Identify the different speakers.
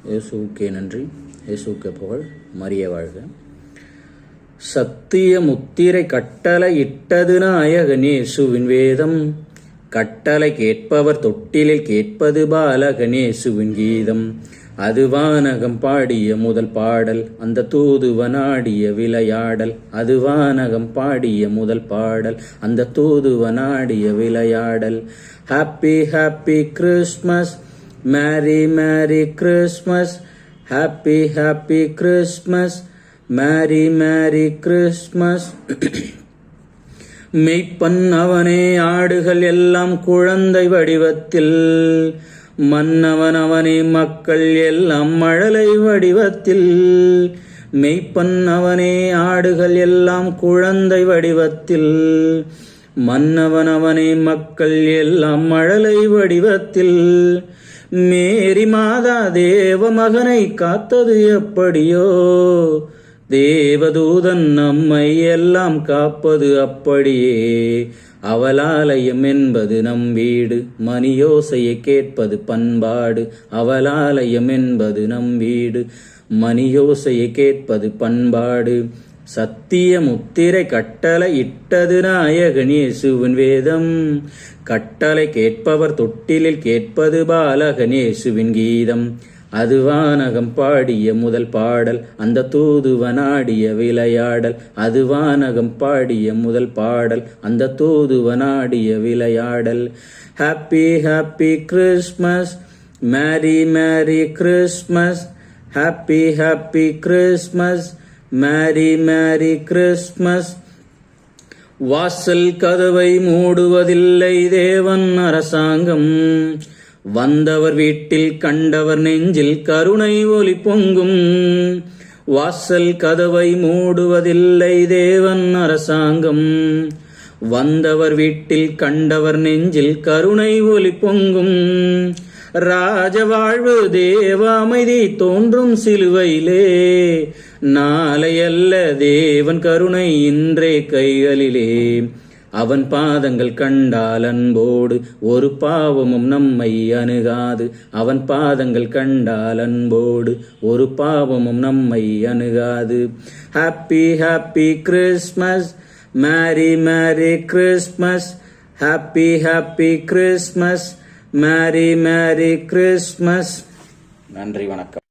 Speaker 1: இயேசுவுக்கே நன்றி, இயேசுவுக்கே புகழ், மரிய வாழ்க. சத்திய முத்திரை கட்டளை இட்டது நாயகன் இயேசுவின் வேதம். கட்டளை கேட்பவர் தொட்டிலில் கேட்பது பாலகன் இயேசுவின் கீதம். அது வானகம் பாடிய முதல் பாடல், அந்த தூதுவனாடிய விளையாடல். அது வானகம் பாடிய முதல் பாடல், அந்த தூதுவனாடிய விளையாடல். Happy happy Christmas, merry merry Christmas. Happy happy Christmas, merry merry Christmas. மெய்ப்பன் அவனே, ஆடுகள் எல்லாம் குழந்தை வடிவத்தில். மன்னவன் அவனே, மக்கள் எல்லாம் மழலை வடிவத்தில். மெய்ப்பன் அவனே, ஆடுகள் எல்லாம் குழந்தை வடிவத்தில். மன்னவன் அவனே, மக்கள் எல்லாம் மழலை வடிவத்தில். மேரி மாதா தேவ மகனை காத்தது எப்படியோ, தேவதூதன் நம்மை எல்லாம் காப்பது அப்படியே. அவளாலயம் என்பது நம் வீடு, மணியோசையை கேட்பது பண்பாடு. அவளாலயம் என்பது நம் வீடு, மணியோசையை கேட்பது பண்பாடு. சத்திய முத்திரை கட்டளை இட்டது நாயகன் இயேசுவின் வேதம். கட்டளை கேட்பவர் தொட்டிலில் கேட்பது பாலகன் இயேசுவின் கீதம். அது வானகம் பாடிய முதல் பாடல், அந்த தூதுவனாடிய விளையாடல். அது வானகம் பாடிய முதல் பாடல், அந்த தூதுவனாடிய விளையாடல். Happy happy Christmas, merry merry Christmas. Happy happy Christmas, merry merry Christmas. வாசல் கதவை மூடுவதில்லை தேவன் அரசாங்கம். வந்தவர் வீட்டில் கண்டவர் நெஞ்சில் கருணை ஒளி பொங்கும். வாசல் கதவை மூடுவதில்லை தேவன் அரசாங்கம். வந்தவர் வீட்டில் கண்டவர் நெஞ்சில் கருணை ஒளி பொங்கும். ராஜவாழ்வு தேவ அமைதி தோன்றும் சிலுவையிலே. நாளையல்ல தேவன் கருணை இன்றே கைகளிலே. அவன் பாதங்கள் கண்டால் அன்போடு ஒரு பாவமும் நம்மை அணுகாது. அவன் பாதங்கள் கண்டால் அன்போடு ஒரு பாவமும் நம்மை அணுகாது. Happy happy Christmas, merry merry Christmas. Happy happy Christmas, merry merry Christmas. நன்றி, வணக்கம்.